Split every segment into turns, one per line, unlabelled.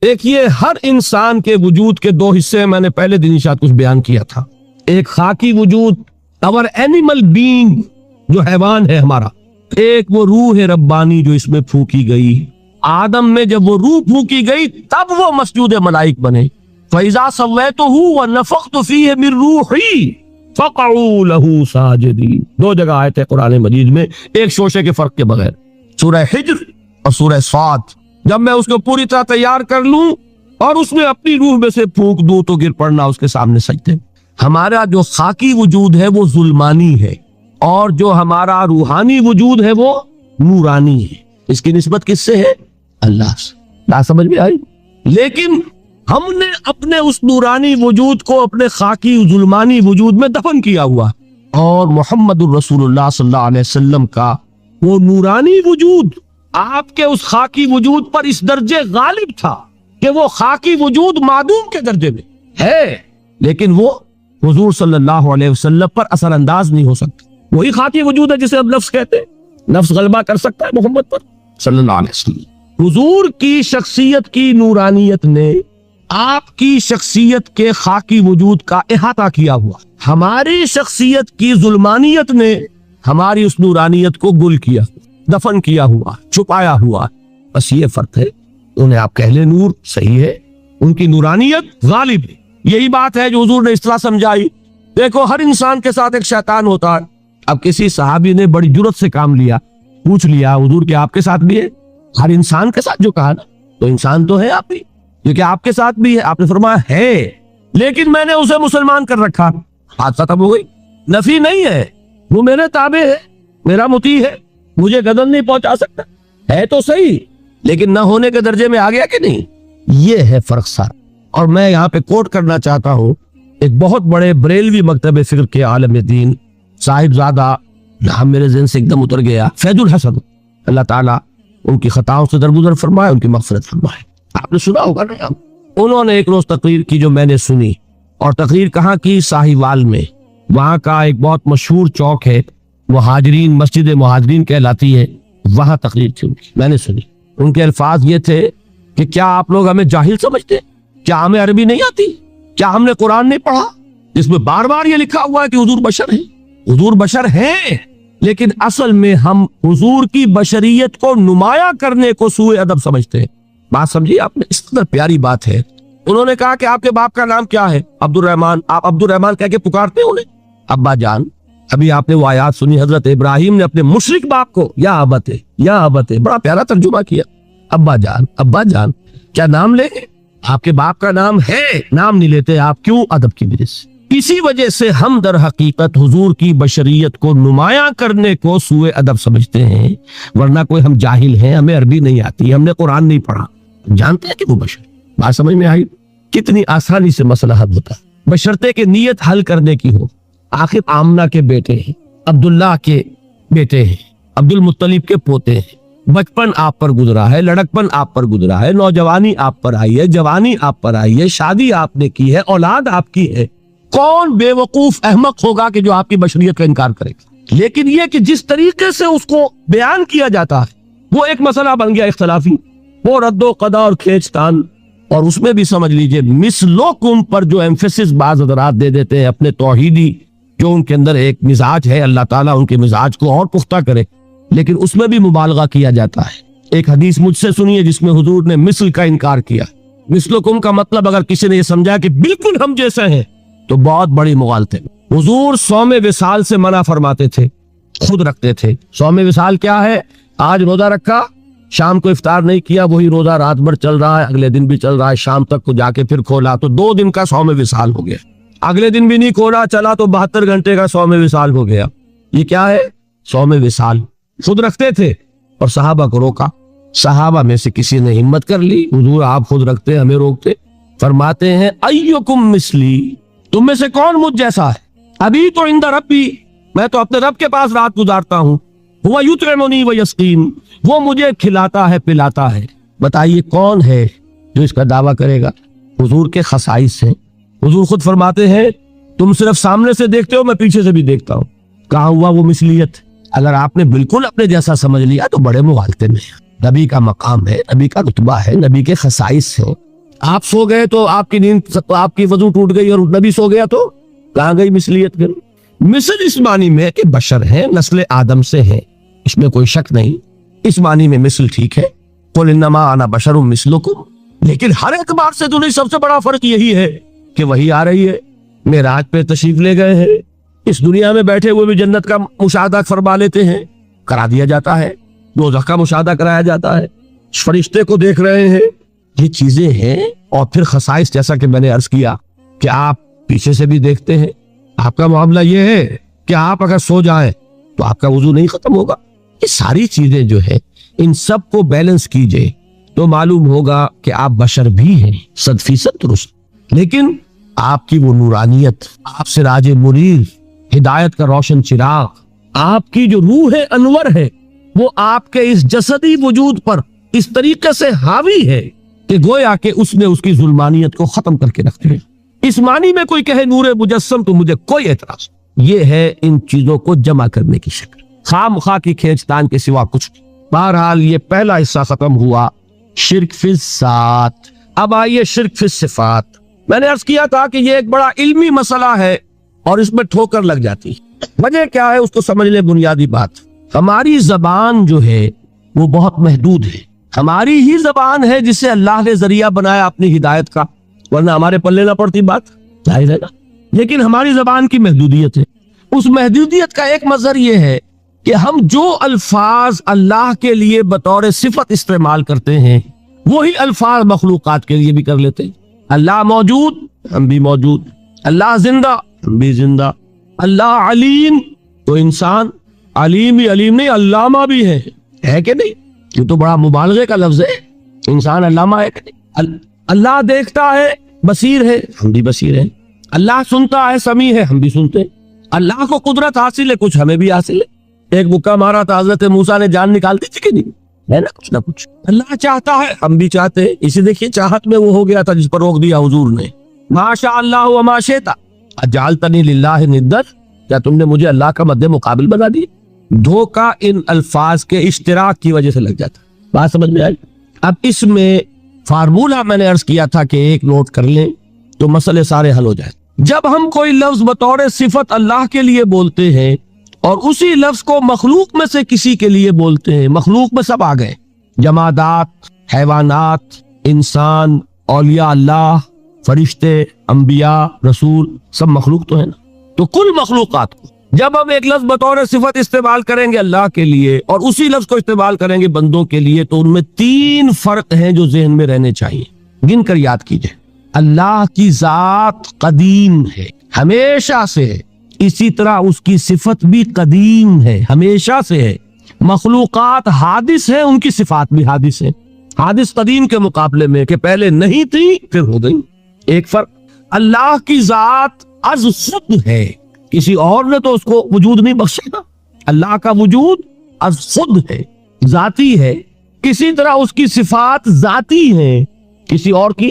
دیکھیے ہر انسان کے وجود کے دو حصے ہیں، میں نے پہلے دن شاید کچھ بیان کیا تھا. ایک خاکی وجود، اور اینیمل بینگ جو حیوان ہے ہمارا. ایک وہ روح ربانی جو اس میں پھونکی گئی. آدم میں جب وہ روح پھونکی گئی تب وہ مسجود ملائک بنے. فَإِذَا سَوَّيْتُهُ وَنَفَخْتُ فِيهِ مِن رُوحِي فَقَعُوا لَهُ سَاجِدِينَ. دو جگہ آیت ہے قرآن مجید میں ایک شوشے کے فرق کے بغیر، سورہ حجر اور سورہ صاد. جب میں اس کو پوری طرح تیار کر لوں اور اس میں اپنی روح میں سے پھونک دوں تو گر پڑنا اس کے سامنے سجدے. ہمارا جو خاکی وجود ہے وہ ظلمانی ہے، اور جو ہمارا روحانی وجود ہے وہ نورانی ہے. اس کی نسبت کس سے ہے؟ اللہ سے. بات سمجھ میں آئی؟ لیکن ہم نے اپنے اس نورانی وجود کو اپنے خاکی ظلمانی وجود میں دفن کیا ہوا، اور محمد الرسول اللہ صلی اللہ علیہ وسلم کا وہ نورانی وجود آپ کے اس خاکی وجود پر اس درجے غالب تھا کہ وہ خاکی وجود معدوم کے درجے میں ہے، لیکن وہ حضور صلی اللہ علیہ وسلم پر اثر انداز نہیں ہو سکتا. وہی خاکی وجود ہے جسے اب نفس کہتے ہیں. نفس غلبہ کر سکتا ہے محمد پر صلی اللہ علیہ وسلم. حضور کی شخصیت کی نورانیت نے آپ کی شخصیت کے خاکی وجود کا احاطہ کیا ہوا. ہماری شخصیت کی ظلمانیت نے ہماری اس نورانیت کو گل کیا، دفن کیا ہوا، چھپایا ہوا. بس یہ فرق ہے. انہیں آپ کہہ لیں نور، صحیح ہے، ان کی نورانیت غالب ہے. یہی بات ہے جو حضور نے اس طرح سمجھائی. دیکھو ہر انسان کے ساتھ ایک شیطان ہوتا ہے. اب کسی صحابی نے بڑی جرت سے کام لیا، پوچھ لیا حضور کہ آپ کے ساتھ بھی ہے؟ ہر انسان کے ساتھ جو کہا نا، تو انسان تو ہے آپ بھی، کیونکہ آپ کے ساتھ بھی ہے. آپ نے فرمایا ہے، لیکن میں نے اسے مسلمان کر رکھا. بات ختم ہو گئی. نفی نہیں ہے، وہ میرے تابع ہے، میرا مطیع ہے، مجھے گدن نہیں پہنچا سکتا. ہے تو صحیح، لیکن نہ ہونے کے درجے میں آ گیا کہ نہیں. یہ ہے فرق سارا. اور میں یہاں پہ کوٹ کرنا چاہتا ہوں ایک بہت بڑے بریلوی مکتب فکر کے عالم دین صاحبزادہ، نام میرے ذہن سے ایک دم اتر گیا، فیض الحسن. اللہ تعالیٰ ان کی خطاؤں سے درگزر فرمائے، ان کی مغفرت فرمائے. آپ نے سنا ہوگا نا، انہوں نے ایک روز تقریر کی جو میں نے سنی. اور تقریر کہاں کی؟ ساہیوال میں. وہاں کا ایک بہت مشہور چوک ہے، مہاجرین، مسجد مہاجرین کہلاتی ہے، وہاں تقریر تھی ان کی، میں نے سنی. ان کے الفاظ یہ تھے کہ کیا آپ لوگ ہمیں جاہل سمجھتے؟ کیا ہمیں عربی نہیں آتی؟ کیا ہم نے قرآن نہیں پڑھا جس میں بار بار یہ لکھا ہوا ہے کہ حضور بشر ہیں؟ حضور بشر ہیں، لیکن اصل میں ہم حضور کی بشریت کو نمایاں کرنے کو سوء ادب سمجھتے ہیں. بات سمجھیے آپ نے، اس قدر پیاری بات ہے. انہوں نے کہا کہ آپ کے باپ کا نام کیا ہے؟ عبد الرحمن. آپ عبد الرحمن کہہ کے پکارتے ہیں انہیں؟ ابا جان. ابھی آپ نے وہ آیات سنی، حضرت ابراہیم نے اپنے مشرک باپ کو یا ابت ہے، یا ابت ہے، بڑا پیارا ترجمہ کیا. ابا جان، ابا جان. کیا نام لیں گے؟ آپ کے باپ کا نام ہے، نام نہیں لیتے آپ. کیوں؟ ادب کی وجہ سے. اسی وجہ سے ہم در حقیقت حضور کی بشریت کو نمایاں کرنے کو سوء ادب سمجھتے ہیں، ورنہ کوئی ہم جاہل ہیں، ہمیں عربی نہیں آتی، ہم نے قرآن نہیں پڑھا، جانتے ہیں کہ وہ بشر. بات سمجھ میں آئی؟ کتنی آسانی سے مسئلہ حل ہوتا ہے بشرطے کہ نیت حل کرنے کی ہو. آخر آمنہ کے بیٹے ہیں، عبداللہ کے بیٹے ہیں، عبد المطلب کے پوتے ہیں. بچپن آپ پر گزرا ہے، لڑکپن آپ پر گزرا ہے، نوجوانی آپ پر آئی ہے، جوانی آپ پر آئی ہے، شادی آپ نے کی ہے، اولاد آپ کی ہے. کون بے وقوف احمق ہوگا کہ جو آپ کی بشریت کا انکار کرے گا؟ لیکن یہ کہ جس طریقے سے اس کو بیان کیا جاتا ہے وہ ایک مسئلہ بن گیا اختلافی، وہ رد و قضا اور کھینچ تان. اور اس میں بھی سمجھ لیجئے مثلکم پر جو ایمفیسس بعض حضرات دے دیتے ہیں اپنے توحیدی، جو ان کے اندر ایک مزاج ہے، اللہ تعالیٰ ان کے مزاج کو اور پختہ کرے، لیکن اس میں بھی مبالغہ کیا جاتا ہے. ایک حدیث مجھ سے سنیے جس میں حضور نے مثل کا انکار کیا. مثلکم کا مطلب اگر کسی نے یہ سمجھا کہ بالکل ہم جیسے ہیں تو بہت بڑی مغالطے. حضور صوم وصال سے منع فرماتے تھے، خود رکھتے تھے. صوم وصال کیا ہے؟ آج روزہ رکھا، شام کو افطار نہیں کیا، وہی روزہ رات بھر چل رہا ہے، اگلے دن بھی چل رہا ہے، شام تک کو جا کے پھر کھولا تو 2 دن کا صوم وصال ہو گیا. اگلے دن بھی نہیں کھولا، چلا تو 72 گھنٹے کا صوم وصال ہو گیا. یہ کیا ہے؟ صوم وصال. خود رکھتے تھے اور صحابہ کو روکا. صحابہ میں سے کسی نے ہمت کر لی، حضور آپ خود رکھتے ہمیں روکتے. فرماتے ہیں ایکم مثلی، تم میں سے کون مجھ جیسا ہے؟ ابھی تو عند ربی، میں تو اپنے رب کے پاس رات گزارتا ہوں. ہوا یطعمنی ویسقین، وہ مجھے کھلاتا ہے پلاتا ہے. بتائیے کون ہے جو اس کا دعویٰ کرے گا؟ حضور کے خصائص ہیں. حضور خود فرماتے ہیں تم صرف سامنے سے دیکھتے ہو، میں پیچھے سے بھی دیکھتا ہوں. کہاں ہوا وہ مثلیت؟ اگر آپ نے بالکل اپنے جیسا سمجھ لیا تو بڑے مغالطے میں. نبی کا مقام ہے، نبی کا رتبہ ہے، نبی کے خصائص ہیں. آپ سو گئے تو آپ کی نیند، آپ کی وضو ٹوٹ گئی اور نبی سو گیا تو کہاں گئی مثلیت؟ پھر مثل اس معنی میں کہ بشر ہیں، نسل آدم سے ہیں، اس میں کوئی شک نہیں، اس معنی میں مثل ٹھیک ہے، قل انما انا بشر مثلکم، لیکن ہر اعتبار سے دنیا سب سے بڑا فرق یہی ہے کہ وہی آ رہی ہے، معراج پہ تشریف لے گئے ہیں، اس دنیا میں بیٹھے ہوئے بھی جنت کا مشاہدہ فرما لیتے ہیں، کرا دیا جاتا ہے، دوزخ کا مشاہدہ کرایا جاتا ہے، فرشتے کو دیکھ رہے ہیں، یہ چیزیں ہیں۔ اور پھر خصائص جیسا کہ میں نے عرض کیا کہ آپ پیچھے سے بھی دیکھتے ہیں، آپ کا معاملہ یہ ہے کہ آپ اگر سو جائیں تو آپ کا وضو نہیں ختم ہوگا، یہ ساری چیزیں جو ہے ان سب کو بیلنس کیجئے تو معلوم ہوگا کہ آپ بشر بھی ہیں 100% درست، لیکن آپ کی وہ نورانیت، آپ سراج منیر، ہدایت کا روشن چراغ، آپ کی جو روح انور ہے وہ آپ کے اس جسدی وجود پر اس طریقے سے حاوی ہے کہ گویا کہ اس نے اس کی ظلمانیت کو ختم کر کے رکھ دیا۔ اس معنی میں کوئی کہے نور مجسم تو مجھے کوئی اعتراض نہیں، یہ ہے ان چیزوں کو جمع کرنے کی شکل، خام خواہ کی کھینچتان کے سوا کچھ نہیں۔ بہرحال یہ پہلا حصہ ختم ہوا، شرک فی الذات۔ اب آئیے شرک فی الصفات۔ میں نے عرض کیا تھا کہ یہ ایک بڑا علمی مسئلہ ہے اور اس میں ٹھوکر لگ جاتی ہے۔ وجہ کیا ہے اس کو سمجھ لیں۔ بنیادی بات، ہماری زبان جو ہے وہ بہت محدود ہے، ہماری ہی زبان ہے جسے اللہ نے ذریعہ بنایا اپنی ہدایت کا، ورنہ ہمارے پلے نہ پڑتی بات، ظاہر ہے نا۔ لیکن ہماری زبان کی محدودیت ہے، اس محدودیت کا ایک مظہر یہ ہے کہ ہم جو الفاظ اللہ کے لیے بطور صفت استعمال کرتے ہیں وہی الفاظ مخلوقات کے لیے بھی کر لیتے ہیں۔ اللہ موجود، ہم بھی موجود، اللہ زندہ، ہم بھی زندہ، اللہ علیم، تو انسان علیم ہی علیم نہیں، علامہ بھی ہے کہ نہیں؟ یہ تو بڑا مبالغے کا لفظ ہے، انسان علامہ ہے کہ نہیں؟ اللہ دیکھتا ہے، بصیر ہے، ہم بھی بصیر ہیں، اللہ سنتا ہے، سمیع ہے، ہم بھی سنتے ہیں، اللہ کو قدرت حاصل ہے، کچھ ہمیں بھی حاصل ہے۔ ایک مکہ مارا تھا حضرت موسیٰ نے، جان نکال دی تھی کہ نہیں؟ ہے نا کچھ نہ کچھ۔ اللہ چاہتا ہے، ہم بھی چاہتے ہیں، اسی دیکھیے چاہت میں وہ ہو گیا تھا جس پر روک دیا حضور نے، ما شاء اللہ وما شئت اجعلتنی للہ ندا، کیا تم نے مجھے اللہ کا مد مقابل بنا دیا؟ دھوکہ ان الفاظ کے اشتراک کی وجہ سے لگ جاتا۔ بات سمجھ میں آئی؟ اب اس میں فارمولہ میں نے عرض کیا تھا کہ ایک نوٹ کر لیں تو مسئلے سارے حل ہو جائیں۔ جب ہم کوئی لفظ بطور صفت اللہ کے لیے بولتے ہیں اور اسی لفظ کو مخلوق میں سے کسی کے لیے بولتے ہیں، مخلوق میں سب آ گئے، جمادات، حیوانات، انسان، اولیاء اللہ، فرشتے، انبیاء، رسول، سب مخلوق تو ہے نا، تو کل مخلوقات کو جب ہم ایک لفظ بطور صفت استعمال کریں گے اللہ کے لیے اور اسی لفظ کو استعمال کریں گے بندوں کے لیے تو ان میں 3 فرق ہیں جو ذہن میں رہنے چاہیے، گن کر یاد کیجئے۔ اللہ کی ذات قدیم ہے، ہمیشہ سے ہے، اسی طرح اس کی صفت بھی قدیم ہے، ہمیشہ سے ہے۔ مخلوقات حادث ہیں، ان کی صفات بھی حادث ہیں، حادث قدیم کے مقابلے میں کہ پہلے نہیں تھی پھر ہو گئی۔ ایک فرق، اللہ کی ذات از خود ہے، کسی اور نے تو اس کو وجود نہیں بخشا نا، اللہ کا وجود از خود ہے، ذاتی ہے، کسی طرح اس کی صفات ذاتی ہیں، کسی اور کی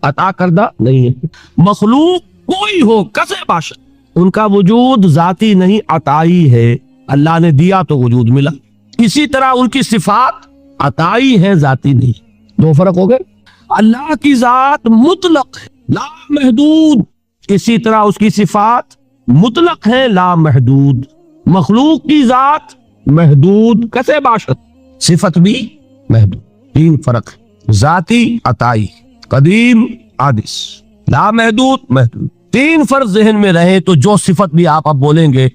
عطا کردہ نہیں ہے۔ مخلوق کوئی ہو کسے باشد، ان کا وجود ذاتی نہیں عطائی ہے، اللہ نے دیا تو وجود ملا، اسی طرح ان کی صفات عطائی ہے، ذاتی نہیں۔ 2 فرق ہو گئے۔ اللہ کی ذات مطلق ہے، لا محدود، اسی طرح اس کی صفات مطلق ہے، لا محدود۔ مخلوق کی ذات محدود، کسے باشد، صفت بھی محدود۔ 3 فرق، ذاتی، عطائی، قدیم، حادث، لا محدود، محدود۔ 3 فرق ذہن میں رہے تو جو صفت بھی آپ اب بولیں گے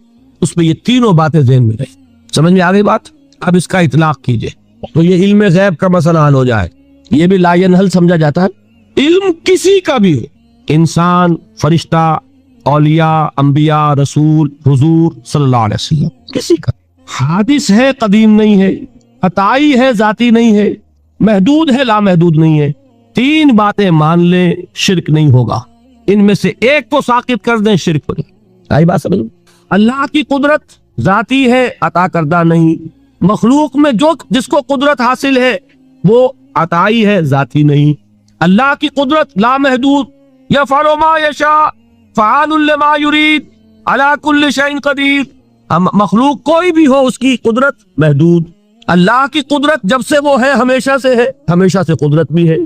اس میں یہ تینوں باتیں ذہن میں رہیں۔ سمجھ میں آ گئی بات؟ اب اس کا اطلاق کیجئے تو یہ علم غیب کا مسئلہ حل ہو جائے۔ یہ بھی لا ینحل سمجھا جاتا ہے، علم کسی کا بھی ہو، انسان، فرشتہ، اولیاء، انبیاء، رسول، حضور صلی اللہ علیہ وسلم، کسی کا، حادث ہے، قدیم نہیں ہے، عطائی ہے، ذاتی نہیں ہے، محدود ہے، لا محدود نہیں ہے۔ 3 باتیں مان لیں، شرک نہیں ہوگا۔ ان میں سے ایک کو ساقط کر دیں، شرک ہو جائے۔ آئی بات سمجھ؟ اللہ کی قدرت ذاتی ہے، عطا کردہ نہیں۔ مخلوق میں جس کو قدرت حاصل ہے وہ عطائی ہے، ذاتی نہیں۔ اللہ کی قدرت لا محدود، یفعل ما یشاء فعال لما یرید علی کل شیء قدیر۔ مخلوق کوئی بھی ہو اس کی قدرت محدود، اللہ کی قدرت جب سے وہ ہے ہمیشہ سے ہے، ہمیشہ سے قدرت بھی ہے۔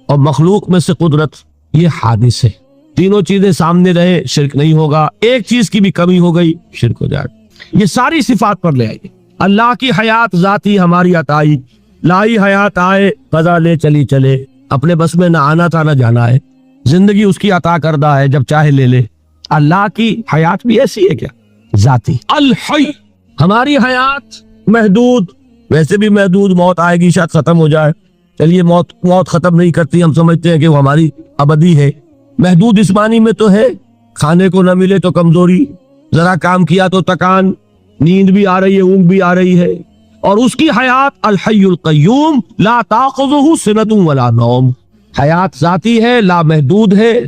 اور مخلوق میں سے قدرت، یہ حادث ہے۔ تینوں چیزیں سامنے رہے شرک نہیں ہوگا، ایک چیز کی بھی کمی ہو گئی شرک ہو جائے گا۔ یہ ساری صفات پر لے آئیے۔ اللہ کی حیات ذاتی ہماری عطائی، لائی حیات آئے قضا لے چلی چلے، اپنے بس میں نہ آنا تھا نہ جانا ہے، زندگی اس کی عطا کردہ ہے، جب چاہے لے لے۔ اللہ کی حیات بھی ایسی ہے کیا؟ ذاتی الحی۔ ہماری حیات محدود، ویسے بھی محدود، موت آئے گی شاید ختم ہو جائے، چلیے موت ختم نہیں کرتی، ہم سمجھتے ہیں کہ وہ ہماری ابدی ہے۔ محدود جسمانی میں تو ہے، کھانے کو نہ ملے تو کمزوری، ذرا کام کیا تو تکان، نیند بھی آ رہی ہے، اونگ بھی آ رہی ہے۔ اور اس کی حیات الحی القیوم لا تاخذہ سنۃ ولا نوم، حیات ذاتی ہے، لا محدود ہے،